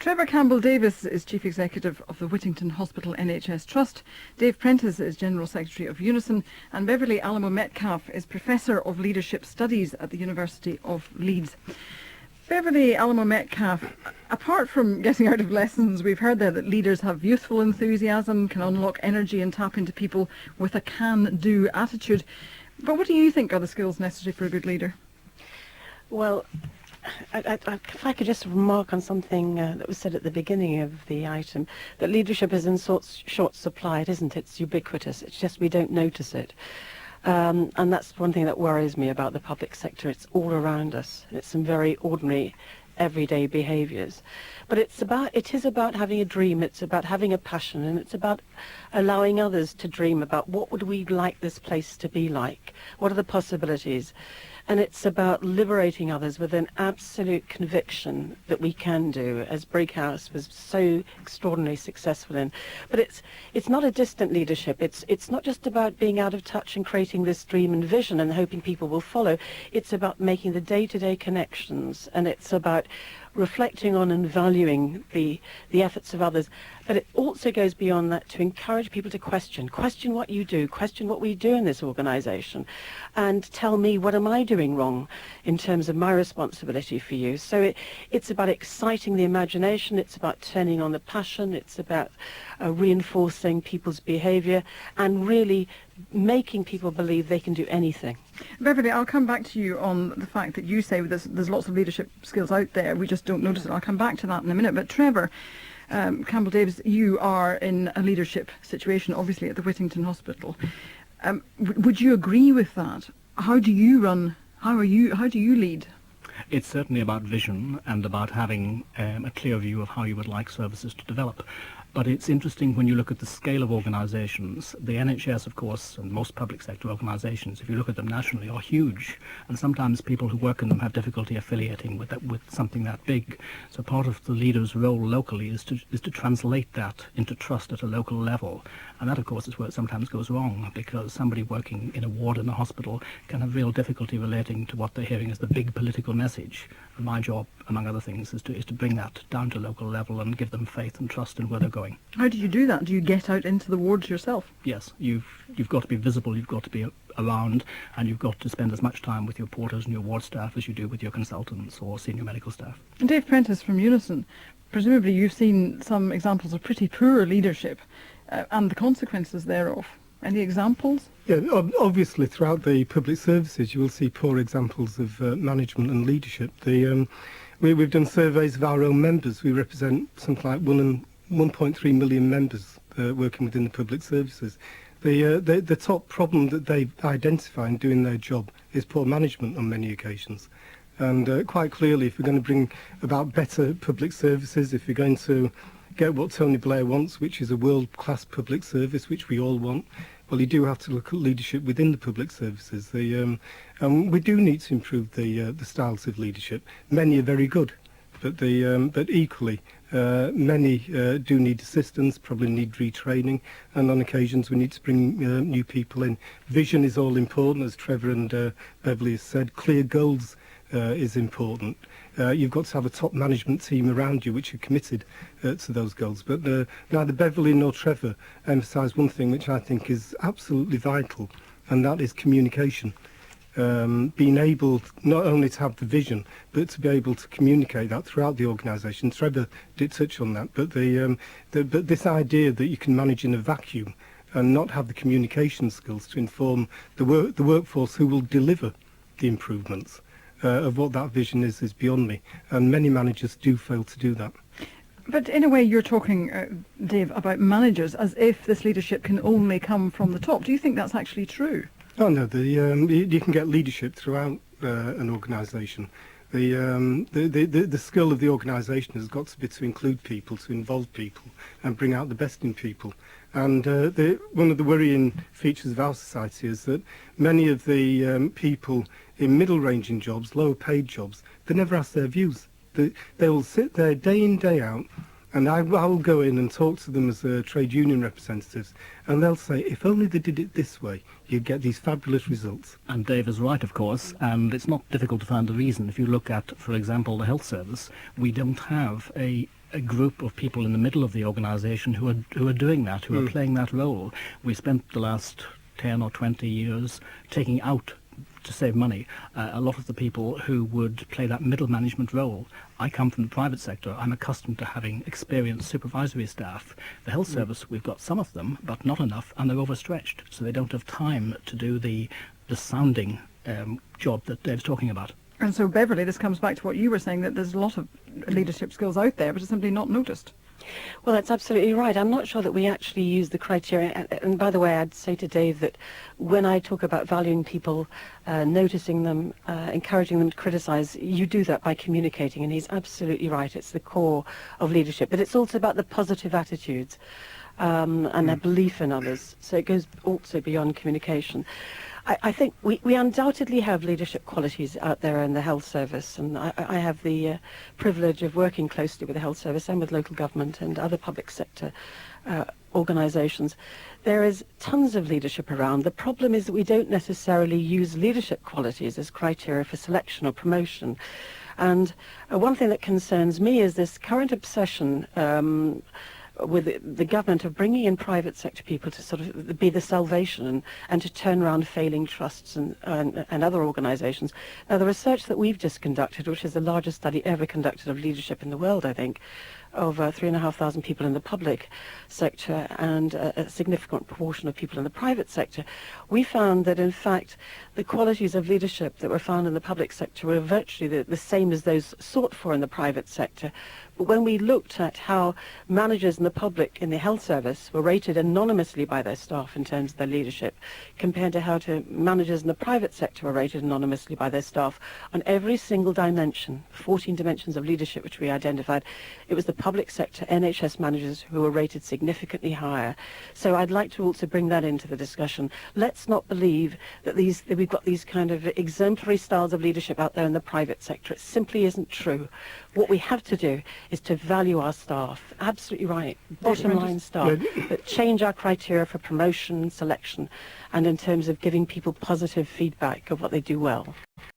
Trevor Campbell-Davis is Chief Executive of the Whittington Hospital NHS Trust. Dave Prentice is General Secretary of Unison. And Beverly Alamo-Metcalf is Professor of Leadership Studies at the University of Leeds. Beverly Alamo-Metcalf, apart from getting out of lessons, we've heard there that leaders have youthful enthusiasm, can unlock energy and tap into people with a can-do attitude. But what do you think are the skills necessary for a good leader? Well, if I could just remark on something that was said at the beginning of the item, that leadership is in short supply. It isn't. It's ubiquitous. It's just we don't notice it. And that's one thing that worries me about the public sector. It's all around us. It's some very ordinary, everyday behaviours. But it is about having a dream. It's about having a passion, and it's about allowing others to dream about what would we like this place to be like. What are the possibilities? And it's about liberating others with an absolute conviction that we can do, as Brighouse was so extraordinarily successful in. But it's not a distant leadership. It's not just about being out of touch and creating this dream and vision and hoping people will follow. It's about making the day-to-day connections, and it's about reflecting on and valuing the efforts of others. But it also goes beyond that to encourage people to question what you do, question what we do in this organisation, and tell me, what am I doing wrong in terms of my responsibility for you? So it's about exciting the imagination, it's about turning on the passion, it's about reinforcing people's behaviour and really making people believe they can do anything. Beverly, I'll come back to you on the fact that you say there's lots of leadership skills out there, we just don't notice it. I'll come back to that in a minute. But Trevor Campbell-Davis, you are in a leadership situation, obviously, at the Whittington Hospital. Would you agree with that? How do you run? How do you lead? It's certainly about vision and about having a clear view of how you would like services to develop. But it's interesting when you look at the scale of organisations. The NHS, of course, and most public sector organisations, if you look at them nationally, are huge. And sometimes people who work in them have difficulty affiliating with something that big. So part of the leader's role locally is to translate that into trust at a local level. And that, of course, is where it sometimes goes wrong, because somebody working in a ward in a hospital can have real difficulty relating to what they're hearing as the big political message. And my job, among other things, is to bring that down to local level and give them faith and trust in where they're going. How do you do that? Do you get out into the wards yourself? Yes, you've got to be visible, you've got to be around, and you've got to spend as much time with your porters and your ward staff as you do with your consultants or senior medical staff. And Dave Prentice from Unison, presumably you've seen some examples of pretty poor leadership and the consequences thereof. Any examples? Yeah, obviously throughout the public services you will see poor examples of management and leadership. We've done surveys of our own members. We represent something like 1.3 million members working within the public services. The top problem that they identify in doing their job is poor management on many occasions. And quite clearly, if we're going to bring about better public services, if we're going to get what Tony Blair wants, which is a world-class public service, which we all want, well, you do have to look at leadership within the public services. And we do need to improve the styles of leadership. Many are very good, but equally, many do need assistance, probably need retraining, and on occasions we need to bring new people in. Vision is all important, as Trevor and Beverly has said. Clear goals is important. You've got to have a top management team around you which are committed to those goals. But neither Beverly nor Trevor emphasise one thing which I think is absolutely vital, and that is communication. Being able not only to have the vision, but to be able to communicate that throughout the organisation. Trevor did touch on that, but but this idea that you can manage in a vacuum and not have the communication skills to inform the workforce who will deliver the improvements of what that vision is beyond me. And many managers do fail to do that. But in a way you're talking, Dave, about managers as if this leadership can only come from the top. Do you think that's actually true? Oh no, you can get leadership throughout an organisation. The skill of the organisation has got to be to include people, to involve people, and bring out the best in people. And one of the worrying features of our society is that many of the people in middle-ranging jobs, lower-paid jobs, they never ask their views. They will sit there day in, day out, and I will go in and talk to them as trade union representatives, and they'll say, if only they did it this way, you'd get these fabulous results. And Dave is right, of course, and it's not difficult to find the reason. If you look at, for example, the health service, we don't have a a group of people in the middle of the organisation who are doing that, who are playing that role. We spent the last 10 or 20 years taking out, to save money, a lot of the people who would play that middle management role. I come from the private sector. I'm accustomed to having experienced supervisory staff. The health service, we've got some of them, but not enough, and they're overstretched, so they don't have time to do the sounding job that Dave's talking about. And so, Beverly, this comes back to what you were saying, that there's a lot of leadership skills out there, but it's simply not noticed. Well, that's absolutely right. I'm not sure that we actually use the criteria. And by the way, I'd say to Dave that when I talk about valuing people, noticing them, encouraging them to criticise, you do that by communicating. And he's absolutely right. It's the core of leadership. But it's also about the positive attitudes and their belief in others. So it goes also beyond communication. I think we undoubtedly have leadership qualities out there in the health service, and I have the privilege of working closely with the health service and with local government and other public sector organisations. There is tons of leadership around. The problem is that we don't necessarily use leadership qualities as criteria for selection or promotion. And one thing that concerns me is this current obsession with the government of bringing in private sector people to sort of be the salvation and to turn around failing trusts and other organisations. Now, the research that we've just conducted, which is the largest study ever conducted of leadership in the world, I think, of 3,500 people in the public sector and a significant proportion of people in the private sector, we found that, in fact, the qualities of leadership that were found in the public sector were virtually the same as those sought for in the private sector. But when we looked at how managers in the public in the health service were rated anonymously by their staff in terms of their leadership, compared to how managers in the private sector were rated anonymously by their staff, on every single dimension, 14 dimensions of leadership which we identified, it was the public sector NHS managers who were rated significantly higher. So I'd like to also bring that into the discussion. Let's not believe that we've got these kind of exemplary styles of leadership out there in the private sector. It simply isn't true. What we have to do is to value our staff. Absolutely right. Bottom line staff. But change our criteria for promotion, selection, and in terms of giving people positive feedback of what they do well.